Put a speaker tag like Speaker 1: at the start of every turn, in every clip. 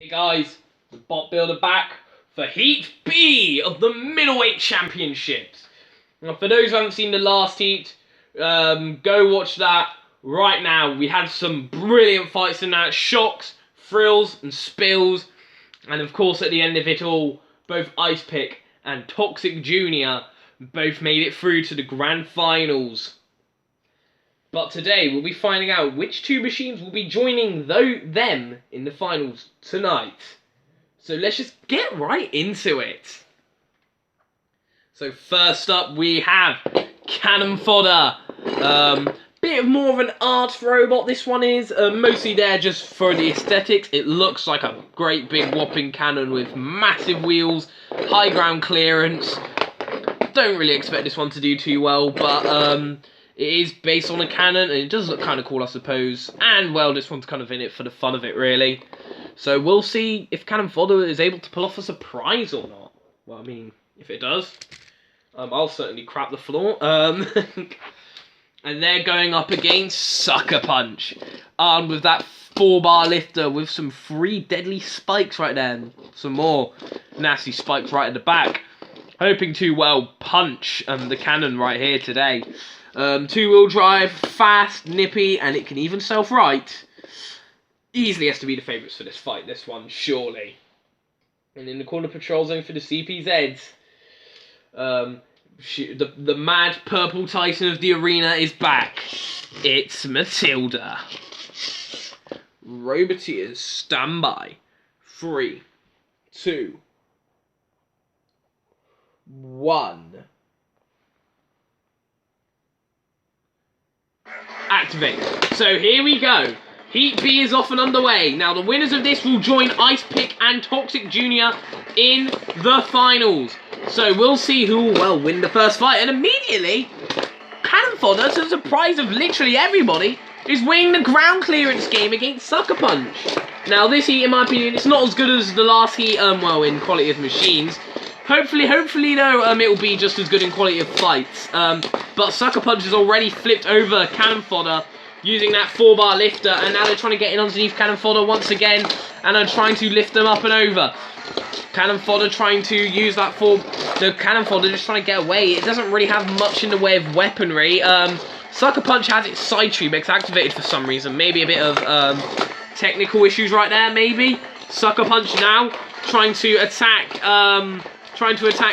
Speaker 1: Hey guys, the bot builder back for Heat B of the middleweight championships. Now, for those who haven't seen the last heat, go watch that right now. We had some brilliant fights in that, shocks, thrills, and spills, and of course at the end of it all, both Ice Pick and Toxic Jr. both made it through to the grand finals. But today we'll be finding out which two machines will be joining them in the finals tonight. So let's just get right into it. So first up we have Cannon Fodder. Bit more of an art robot this one is. Mostly there just for the aesthetics. It looks like a great big whopping cannon with massive wheels, high ground clearance. Don't really expect this one to do too well, but it is based on a cannon, and it does look kind of cool, I suppose. And, well, this one's kind of in it for the fun of it, really. So we'll see if Cannon Fodder is able to pull off a surprise or not. Well, I mean, if it does, I'll certainly crap the floor. And they're going up against Sucker Punch, armed with that 4-bar lifter with some 3 deadly spikes right there. And some more nasty spikes right at the back. Hoping to, well, punch the cannon right here today. 2-wheel drive, fast, nippy, and it can even self-right. Easily has to be the favourites for this fight, this one, surely. And in the corner patrol zone for the CPZs, the mad purple titan of the arena is back. It's Matilda. Roboteers, stand by. 3, 2, 1. Activate. So here we go. Heat B is off and underway. Now the winners of this will join Ice Pick and Toxic Jr. in the finals. So we'll see who will, well, win the first fight. And immediately, Cannon Fodder, to the surprise of literally everybody, is winning the ground clearance game against Sucker Punch. Now this heat, in my opinion, it's not as good as the last heat, well, in quality of machines. Hopefully though, it will be just as good in quality of fights. But Sucker Punch has already flipped over Cannon Fodder using that 4-bar lifter, and now they're trying to get in underneath Cannon Fodder once again, and are trying to lift them up and over. Cannon Fodder trying to use that Cannon Fodder just trying to get away. It doesn't really have much in the way of weaponry. Sucker Punch has its side tube activated for some reason. Maybe a bit of technical issues right there, maybe. Sucker Punch now trying to attack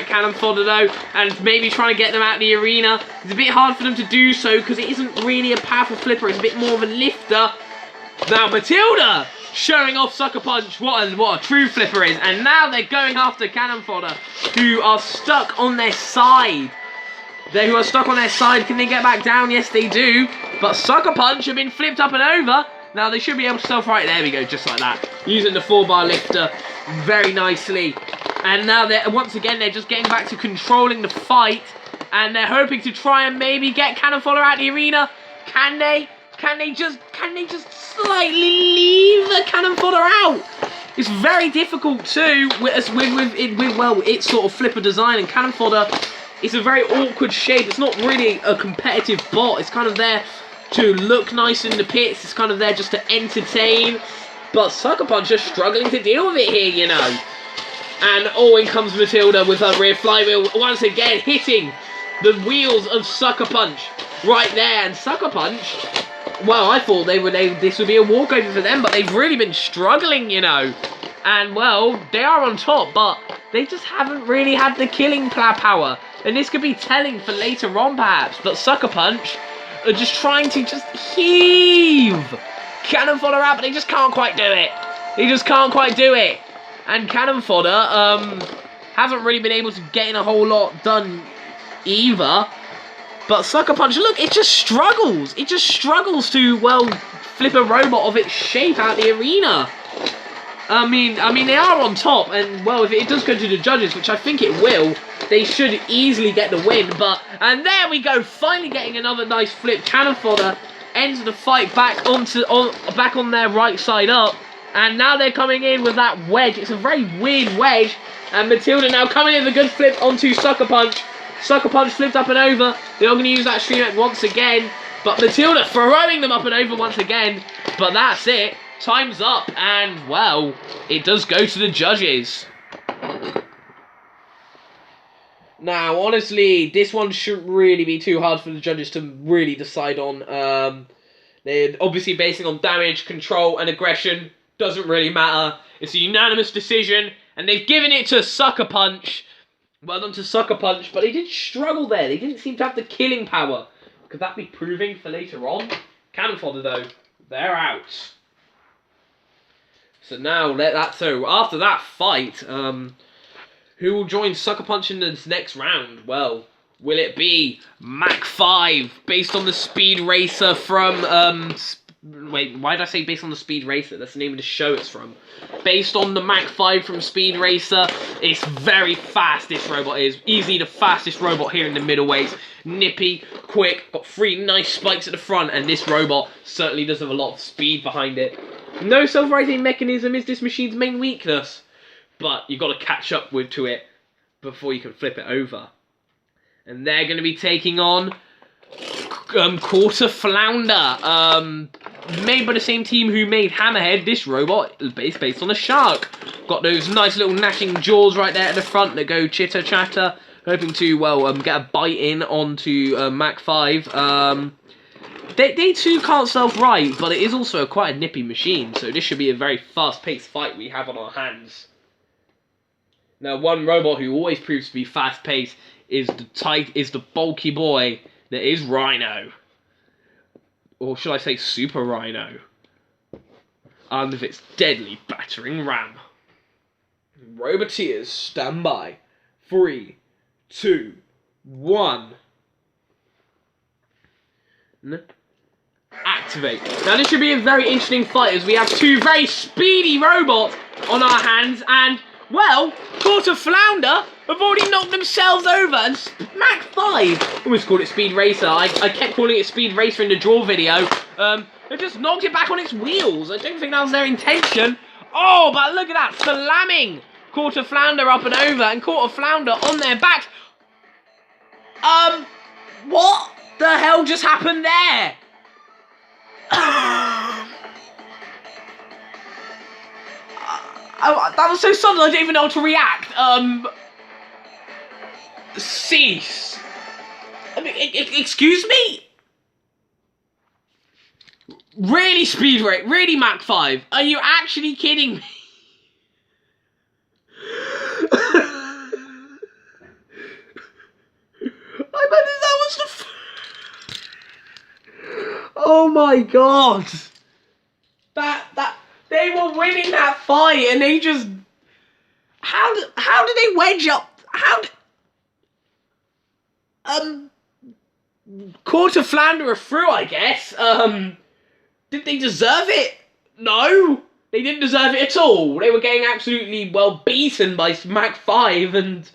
Speaker 1: Cannon Fodder though, and maybe trying to get them out of the arena. It's a bit hard for them to do so because it isn't really a powerful flipper, it's a bit more of a lifter. Now Matilda showing off Sucker Punch what a true flipper is, and now they're going after Cannon Fodder, who are stuck on their side. Can they get back down? Yes, they do. But Sucker Punch have been flipped up and over. Now they should be able to self-right. There we go, just like that. Using the 4-bar lifter very nicely. And now once again they're just getting back to controlling the fight, and they're hoping to try and maybe get Cannon Fodder out of the arena. Can they? Can they just slightly leave the Cannon Fodder out? It's very difficult too with its sort of flipper design, and Cannon Fodder is a very awkward shape. It's not really a competitive bot. It's kind of there to look nice in the pits. It's kind of there just to entertain. But Sucker Punch is struggling to deal with it here, you know. And in comes Matilda with her rear flywheel, once again hitting the wheels of Sucker Punch right there. And Sucker Punch, well, I thought this would be a walkover for them, but they've really been struggling, you know. And, well, they are on top, but they just haven't really had the killing power. And this could be telling for later on, perhaps. But Sucker Punch are just trying to just heave Cannon Fodder out, but they just can't quite do it. They just can't quite do it. And Cannon Fodder hasn't really been able to get in a whole lot done either. But Sucker Punch, look, it just struggles. It just struggles to, well, flip a robot of its shape out the arena. I mean, they are on top, and, well, if it does go to the judges, which I think it will, they should easily get the win. And there we go, finally getting another nice flip. Cannon Fodder ends the fight back on their right side up. And now they're coming in with that wedge. It's a very weird wedge. And Matilda now coming in with a good flip onto Sucker Punch. Sucker Punch flipped up and over. They're going to use that stream once again. But Matilda throwing them up and over once again. But that's it. time's up, and, well, it does go to the judges. Now, honestly, this one shouldn't really be too hard for the judges to really decide on. They're obviously basing on damage, control, and aggression. Doesn't really matter. It's a unanimous decision, and they've given it to Sucker Punch. Well done to Sucker Punch, but they did struggle there. They didn't seem to have the killing power. Could that be proving for later on? Cannon fodder, though. They're out. So now, after that fight, who will join Sucker Punch in this next round? Well, will it be Mach 5, based on the Speed Racer from, wait, why did I say based on the Speed Racer? That's the name of the show it's from. Based on the Mach 5 from Speed Racer. It's very fast, this robot is. Easily the fastest robot here in the middleweight. Nippy, quick, got 3 nice spikes at the front, and this robot certainly does have a lot of speed behind it. No self-rising mechanism is this machine's main weakness, but you've got to catch up to it before you can flip it over. And they're going to be taking on Quarter Flounder, made by the same team who made Hammerhead. This robot is based on a shark. Got those nice little gnashing jaws right there at the front that go chitter chatter, hoping to, well, get a bite in onto Mach 5. They too can't self-right, but it is also quite a nippy machine, so this should be a very fast-paced fight we have on our hands. Now, one robot who always proves to be fast-paced is the bulky boy that is Rhino. Or should I say Super Rhino? And with its deadly battering ram. Roboteers, stand by. 3, 2, 1. Activate. Now this should be a very interesting fight as we have 2 very speedy robots on our hands, and, well, Quarter Flounder have already knocked themselves over, and Mach 5, almost called it Speed Racer, I kept calling it Speed Racer in the draw video, they just knocked it back on its wheels. I don't think that was their intention. Oh, but look at that, slamming Quarter Flounder up and over, and Quarter Flounder on their backs. What the hell just happened there? That was so sudden I didn't even know how to react. Cease. I mean, excuse me? Really, Speed Rate? Really, Mach 5? Are you actually kidding me? I bet that was the... Oh my god. They were winning that fight, and they just... How did they wedge up? Quarter Flounder through, I guess. Did they deserve it? No. They didn't deserve it at all. They were getting absolutely, well, beaten by Mach 5, and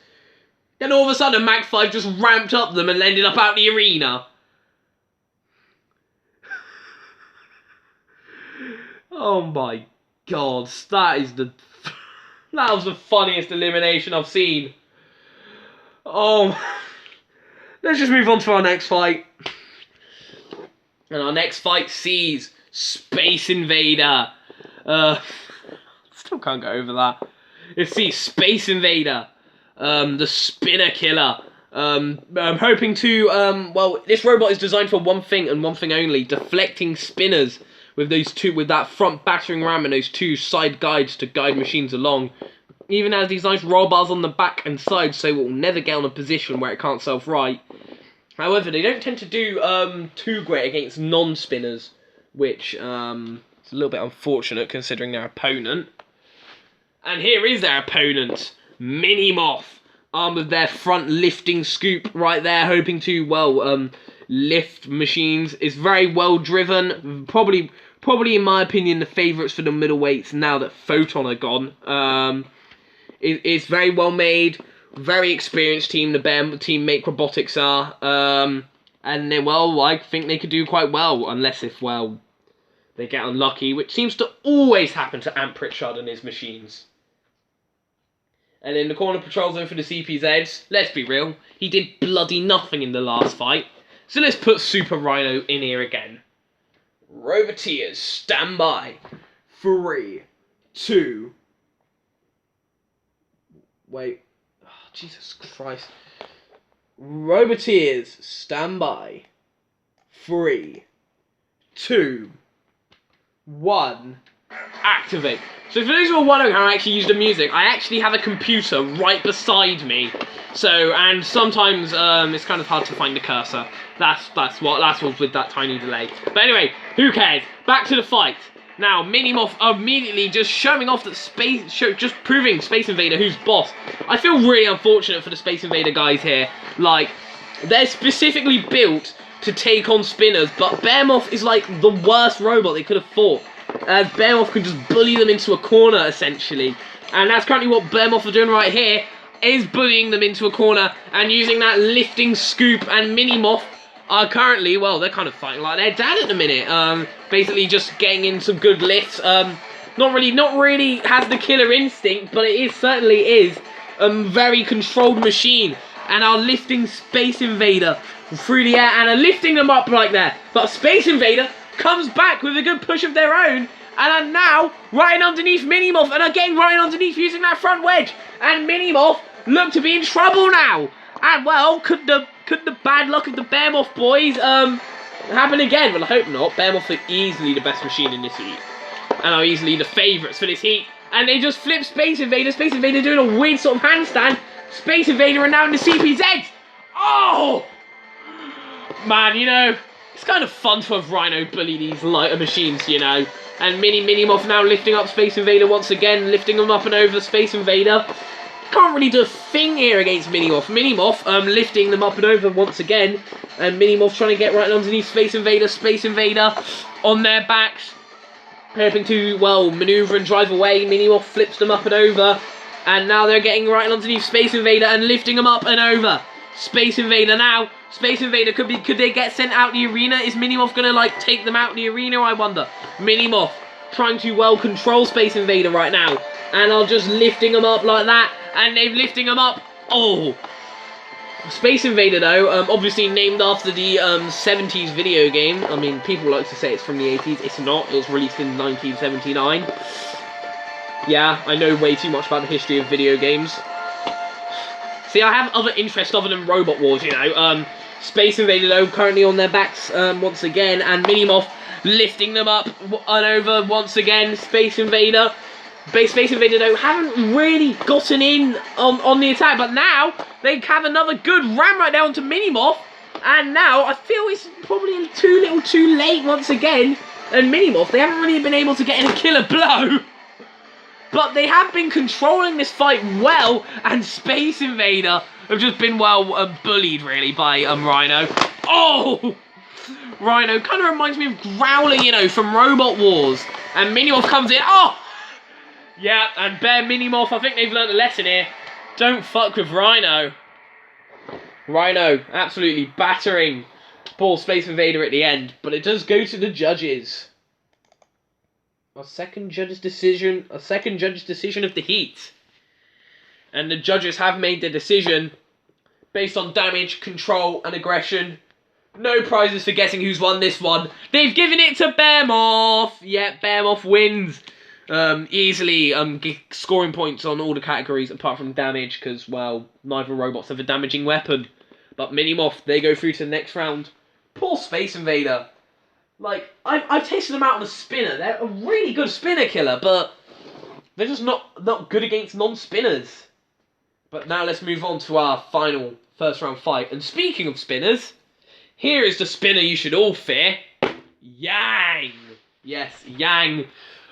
Speaker 1: then all of a sudden Mach 5 just ramped up them and ended up out the arena. Oh my god, that was the funniest elimination I've seen. Oh, let's just move on to our next fight. And our next fight sees Space Invader. Still can't get over that. It sees Space Invader, the Spinner Killer. I'm hoping to, well, this robot is designed for one thing and one thing only: deflecting spinners. With that front battering ram and those 2 side guides to guide machines along. Even has these nice roll bars on the back and sides, so it will never get on a position where it can't self-right. However, they don't tend to do too great against non-spinners, which is a little bit unfortunate considering their opponent. And here is their opponent, Minimoth, armed with their front lifting scoop right there, hoping to, well, lift machines. Is very well driven. Probably in my opinion the favourites for the middleweights now that Photon are gone. It's very well made, very experienced team. The Behemoth team make robotics are, and then, well, I think they could do quite well, unless if, well, they get unlucky, which seems to always happen to Ant Pritchard and his machines. And in the corner patrol zone for the CPZs, let's be real, he did bloody nothing in the last fight. So let's put Super Rhino in here again. Roboteers, stand by. 3, 2... Wait. Oh, Jesus Christ. Roboteers, stand by. 3, 2, 1, activate. So for those who are wondering how I actually use the music, I actually have a computer right beside me. So, and sometimes it's kind of hard to find the cursor. That's what's with that tiny delay. But anyway, who cares? Back to the fight. Now, Minimoth immediately just showing off that just proving Space Invader who's boss. I feel really unfortunate for the Space Invader guys here. Like, they're specifically built to take on spinners, but Behemoth is like the worst robot they could have fought. As Behemoth could just bully them into a corner, essentially. And that's currently what Behemoth are doing right here, is bullying them into a corner and using that lifting scoop, and Minimoth are currently, well, they're kind of fighting like their dad at the minute. Basically just getting in some good lifts. Not really has the killer instinct, but it certainly is a very controlled machine. And are lifting Space Invader through the air and are lifting them up like that. But Space Invader comes back with a good push of their own and are now right underneath Minimoth and are getting right underneath using that front wedge. And Minimoth look to be in trouble now. And well, could the bad luck of the Behemoth boys happen again? Well, I hope not. Behemoth are easily the best machine in this heat and are easily the favourites for this heat. And they just flip Space Invader. Space Invader doing a weird sort of handstand. Space Invader are now in the CPZ. Oh! Man, you know, it's kind of fun to have Rhino bully these lighter machines, you know. And Minimoth now lifting up Space Invader once again, lifting them up and over Space Invader. Can't really do a thing here against Minimoth. Minimoth lifting them up and over once again. And Minimoth trying to get right underneath Space Invader. Space Invader on their backs, hoping to, well, maneuver and drive away. Minimoth flips them up and over. And now they're getting right underneath Space Invader and lifting them up and over. Space Invader now. Space Invader could they get sent out the arena? Is Minimoth gonna like take them out the arena? I wonder. Minimoth trying to well control Space Invader right now, and are just lifting them up like that, and they're lifting them up. Oh, Space Invader though, obviously named after the 70s video game. I mean, people like to say it's from the 80s. It's not. It was released in 1979. Yeah, I know way too much about the history of video games. See, I have other interests other than Robot Wars, you know. Space Invader, though, currently on their backs once again, and Minimoth lifting them up and over once again. Space Invader. Space Invader, though, haven't really gotten in on the attack, but now they have another good ram right down to Minimoth, and now I feel it's probably too late once again, and Minimoth, they haven't really been able to get in a killer blow. But they have been controlling this fight well, and Space Invader have just been, well, bullied, really, by Rhino. Oh! Rhino kind of reminds me of Growler, you know, from Robot Wars. And Minimoth comes in. Oh! Yeah, and Minimoth, I think they've learned a lesson here. Don't fuck with Rhino. Rhino absolutely battering poor Space Invader at the end. But it does go to the judges. A second judge's decision of the heat. And the judges have made their decision based on damage, control, and aggression. No prizes for guessing who's won this one. They've given it to Behemoth. Yeah, Behemoth wins. Easily scoring points on all the categories apart from damage, because, well, neither robots have a damaging weapon. But Minimoth, they go through to the next round. Poor Space Invader. Like, I've tasted them out on a spinner. They're a really good spinner killer, but they're just not good against non-spinners. But now let's move on to our final first round fight. And speaking of spinners, here is the spinner you should all fear. Yang. Yes, Yang.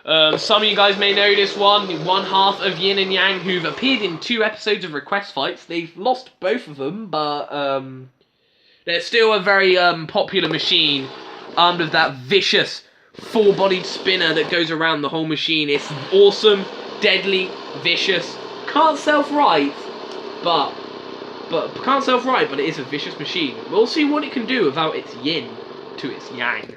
Speaker 1: Some of you guys may know this one half of Yin and Yang, who've appeared in 2 episodes of Request Fights. They've lost both of them, but they're still a very popular machine. Armed with that vicious 4-bodied spinner that goes around the whole machine. It's awesome, deadly, vicious. Can't self-right, but it is a vicious machine. We'll see what it can do without its yin to its yang.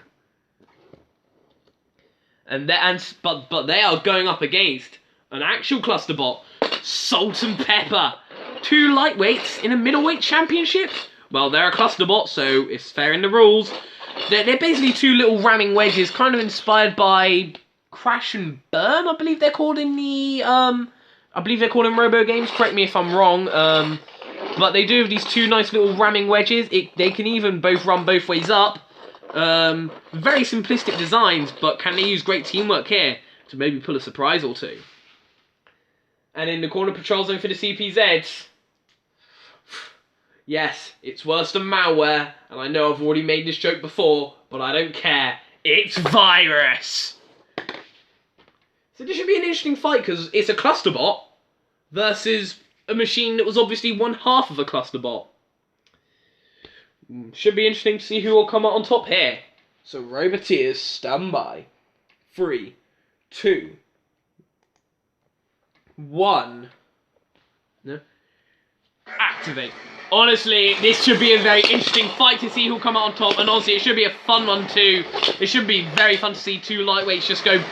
Speaker 1: But they are going up against an actual clusterbot, Salt and Pepper. 2 lightweights in a middleweight championship. Well, they're a clusterbot, so it's fair in the rules. They're basically 2 little ramming wedges, kind of inspired by Crash and Burn, I believe they're called in the, I believe they're called in Robo games, correct me if I'm wrong, but they do have these two nice little ramming wedges. They can even both run both ways up. Very simplistic designs, but can they use great teamwork here to maybe pull a surprise or two? And in the corner patrol zone for the CPZs, yes, it's worse than malware, and I know I've already made this joke before, but I don't care. It's Virus! So this should be an interesting fight, because it's a clusterbot versus a machine that was obviously one half of a clusterbot. Should be interesting to see who will come out on top here. So Roboteers, stand by. 3, 2, 1. No. Activate. Honestly, this should be a very interesting fight to see who'll come out on top, and honestly, it should be a fun one too. It should be very fun to see two lightweights just go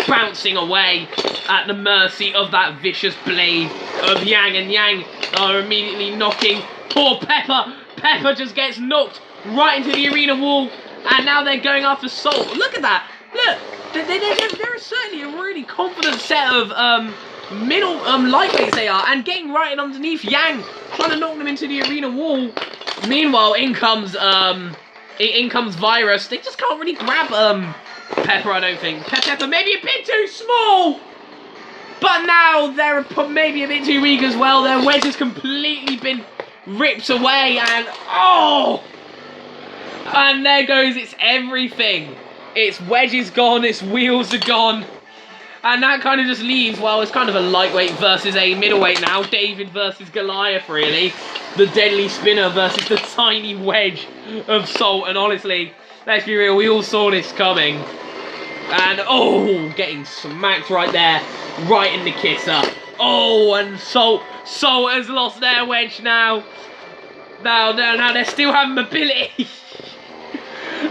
Speaker 1: bouncing away at the mercy of that vicious blade of Yang, and Yang are immediately knocking poor Pepper. Pepper just gets knocked right into the arena wall, and now they're going after Salt. Look at that. Look, they're certainly a really confident set of middle lightweights they are, and getting right in underneath Yang, trying to knock them into the arena wall. Meanwhile, in comes Virus. They just can't really grab Pepper, I don't think. Pepper maybe a bit too small, but now they're maybe a bit too weak as well. Their wedge has completely been ripped away, and oh, and there goes its everything. Its wedge is gone, its wheels are gone. And that kind of just leaves, well, it's kind of a lightweight versus a middleweight now. David versus Goliath, really. The deadly spinner versus the tiny wedge of Salt. And honestly, let's be real, we all saw this coming. And, oh, getting smacked right there, right in the kisser. Oh, and Salt has lost their wedge now. Now they still have mobility.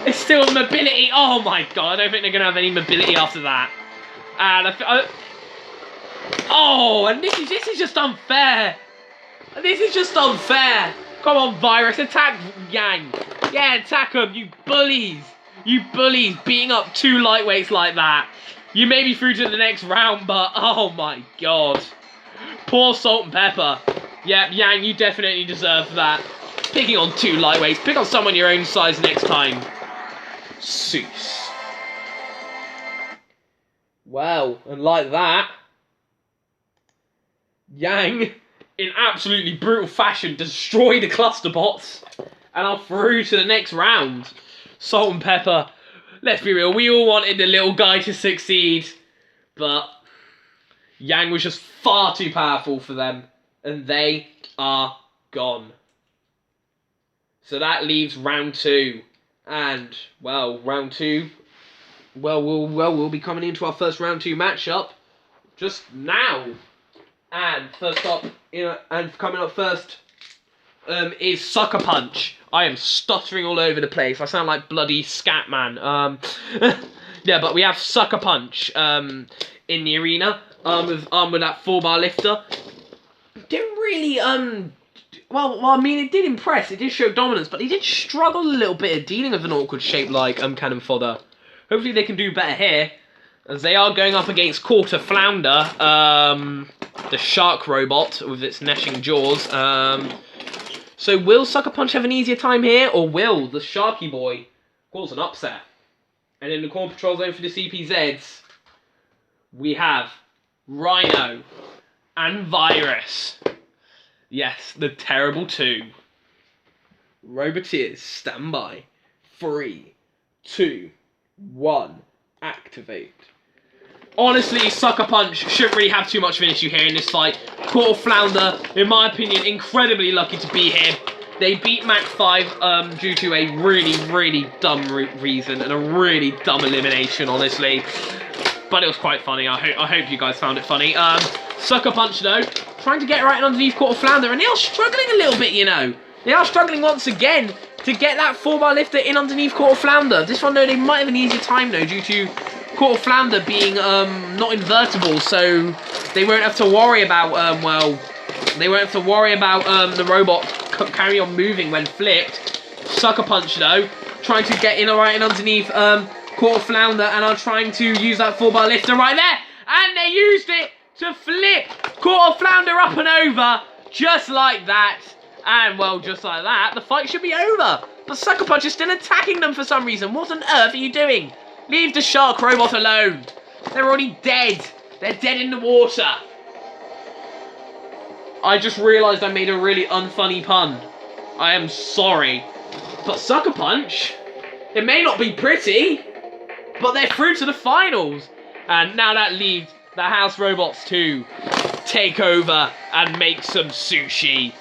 Speaker 1: They still have mobility. Oh, my God, I don't think they're going to have any mobility after that. And oh, and this is just unfair. This is just unfair. Come on, Virus, attack Yang. Yeah, attack him, you bullies. You bullies, beating up two lightweights like that. You may be through to the next round, but oh my God. Poor Salt and Pepper. Yep, Yang, you definitely deserve that. Picking on two lightweights. Pick on someone your own size next time. Seuss. Well, and like that, Yang, in absolutely brutal fashion, destroyed the clusterbots and are through to the next round. Salt and Pepper, let's be real, we all wanted the little guy to succeed, but Yang was just far too powerful for them, and they are gone. So that leaves round 2, and, well, round 2... Well, we'll be coming into our first round 2 matchup just now. And first up, and coming up first is Sucker Punch. I am stuttering all over the place. I sound like bloody Scatman. Yeah, but we have Sucker Punch in the arena with that 4-bar lifter. Didn't really well, I mean, it did impress. It did show dominance, but he did struggle a little bit at dealing with an awkward shape like cannon fodder. Hopefully they can do better here, as they are going up against Quarter Flounder, the shark robot with its gnashing jaws. So will Sucker Punch have an easier time here, or will the Sharky Boy cause an upset? And in the corner patrol zone for the CPZs, we have Rhino and Virus. Yes, the terrible 2. Roboteers, stand by. 3, 2, 1, activate. Honestly, Sucker Punch shouldn't really have too much of an issue here in this fight. Quarter Flounder, in my opinion, incredibly lucky to be here. They beat Mach 5 due to a really, really dumb reason and a really dumb elimination, honestly. But it was quite funny. I hope you guys found it funny. Sucker Punch, though, trying to get right underneath Quarter Flounder, and they are struggling a little bit, you know. They are struggling once again to get that 4-bar lifter in underneath Quarter Flounder. This one, though, they might have an easier time, though, due to Quarter Flounder being not invertible, so they won't have to worry about, they won't have to worry about the robot carry on moving when flipped. Sucker Punch, though, trying to get in right in underneath Quarter Flounder and are trying to use that 4-bar lifter right there. And they used it to flip Quarter Flounder up and over. Just like that. And, well, just like that, the fight should be over. But Sucker Punch is still attacking them for some reason. What on earth are you doing? Leave the shark robot alone. They're already dead. They're dead in the water. I just realised I made a really unfunny pun. I am sorry. But Sucker Punch, it may not be pretty, but they're through to the finals. And now that leaves the house robots to take over and make some sushi.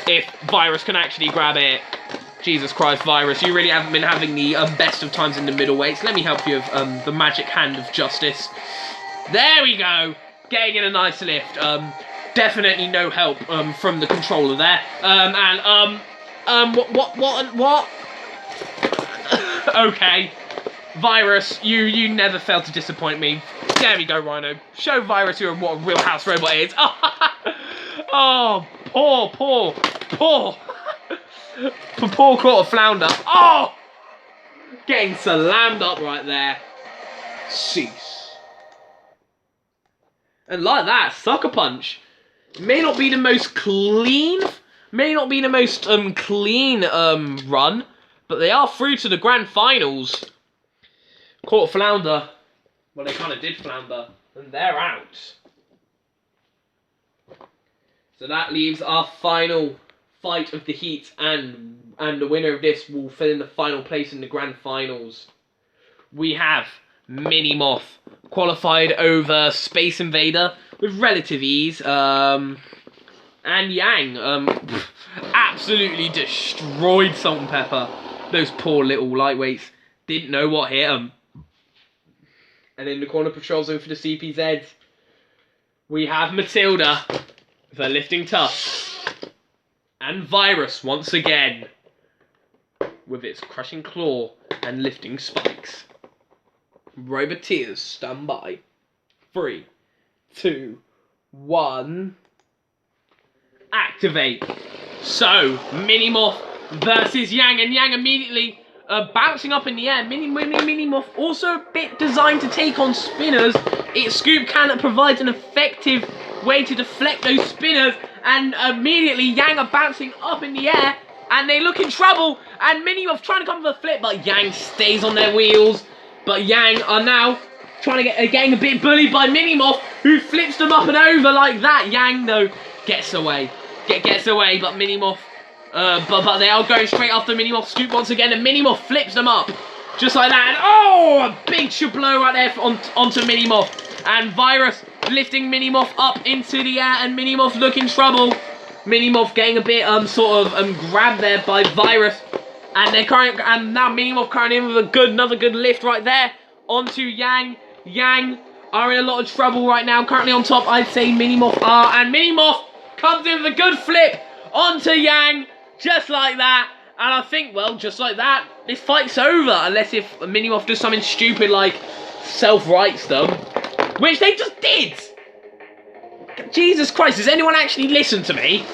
Speaker 1: If Virus can actually grab it. Jesus Christ, Virus, you really haven't been having the best of times in the middleweights. Let me help you with the magic hand of justice. There we go. Getting in a nice lift. Definitely no help from the controller there. What? Okay. Virus, you never failed to disappoint me. There we go, Rhino. Show Virus what a real house robot is. Oh, poor Quarter Flounder. Oh! Getting slammed up right there. Cease. And like that, Sucker Punch may not be the most clean, run, but they are through to the grand finals. Quarter Flounder, well, they kind of did flounder, and they're out. So that leaves our final fight of the heat, and the winner of this will fill in the final place in the grand finals. We have Minimoth qualified over Space Invader with relative ease, and Yang absolutely destroyed Salt and Pepper. Those poor little lightweights didn't know what hit them. And in the corner patrol zone for the CPZ, we have Matilda for lifting tough. And Virus once again with its crushing claw and lifting spikes. Roboteers stand by. 3, 2, 1. Activate. So, Minimoth versus Yang, and Yang immediately bouncing up in the air. Minimoth also a bit designed to take on spinners. Its scoop cannon provides an effective way to deflect those spinners, and immediately Yang are bouncing up in the air, and they look in trouble, and Minimoth trying to come for a flip, but Yang stays on their wheels. But Yang are now trying to getting a bit bullied by Minimoth, who flips them up and over like that. Yang, though, gets away. Gets away, but Minimoth... but they are going straight after Minimoth scoop once again, and Minimoth flips them up. Just like that, and oh! A big shablow right there onto Minimoth. And Virus lifting Minimoth up into the air, and Minimoth look in trouble. Minimoth getting a bit grabbed there by Virus. And now Minimoth carrying in with another good lift right there onto Yang. Yang are in a lot of trouble right now. Currently on top, I'd say Minimoth are. And Minimoth comes in with a good flip onto Yang. Just like that. And I think, well, just like that, this fight's over. Unless if Minimoth does something stupid like self-rights them. Which they just did. Jesus Christ, does anyone actually listen to me?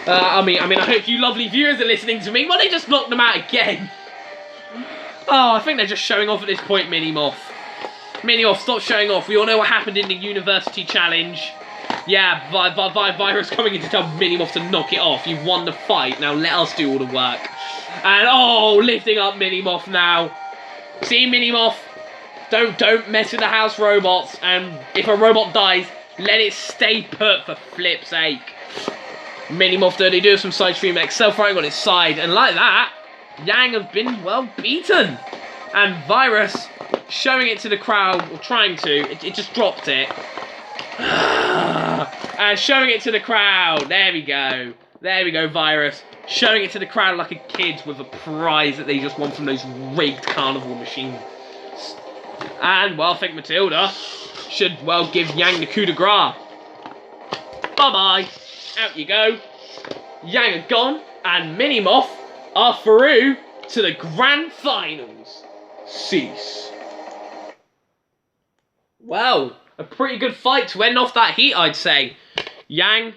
Speaker 1: I mean, I hope you lovely viewers are listening to me. Well, they just knocked them out again. Oh, I think they're just showing off at this point, Minimoth. Minimoth, stop showing off. We all know what happened in the University Challenge. Yeah, Virus coming in to tell Minimoth to knock it off. You've won the fight. Now let us do all the work. And, oh, lifting up Minimoth now. See, Minimoth, don't mess with the house robots. And if a robot dies, let it stay put for flip's sake. Minimoth, though, they do have some side stream X self-fighting on its side. And like that, Yang have been well beaten. And Virus showing it to the crowd, or trying to. It just dropped it. And showing it to the crowd. There we go. There we go, Virus. Showing it to the crowd like a kid with a prize that they just won from those rigged carnival machines. And, well, I think Matilda should, well, give Yang the coup de grace. Bye-bye. Out you go. Yang are gone, and Minimoth are through to the grand finals. Cease. Well, a pretty good fight to end off that heat, I'd say. Yang,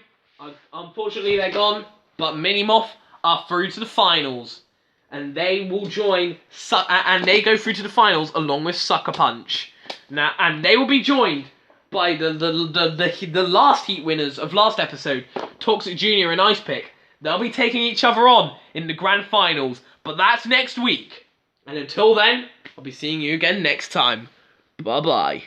Speaker 1: unfortunately, they're gone, but Minimoth are through to the finals. and they will join, and they go through to the finals along with Sucker Punch. Now, and they will be joined by the last heat winners of last episode, Toxic Junior and Ice Pick. They'll be taking each other on in the grand finals, but that's next week. And until then, I'll be seeing you again next time. Bye-bye.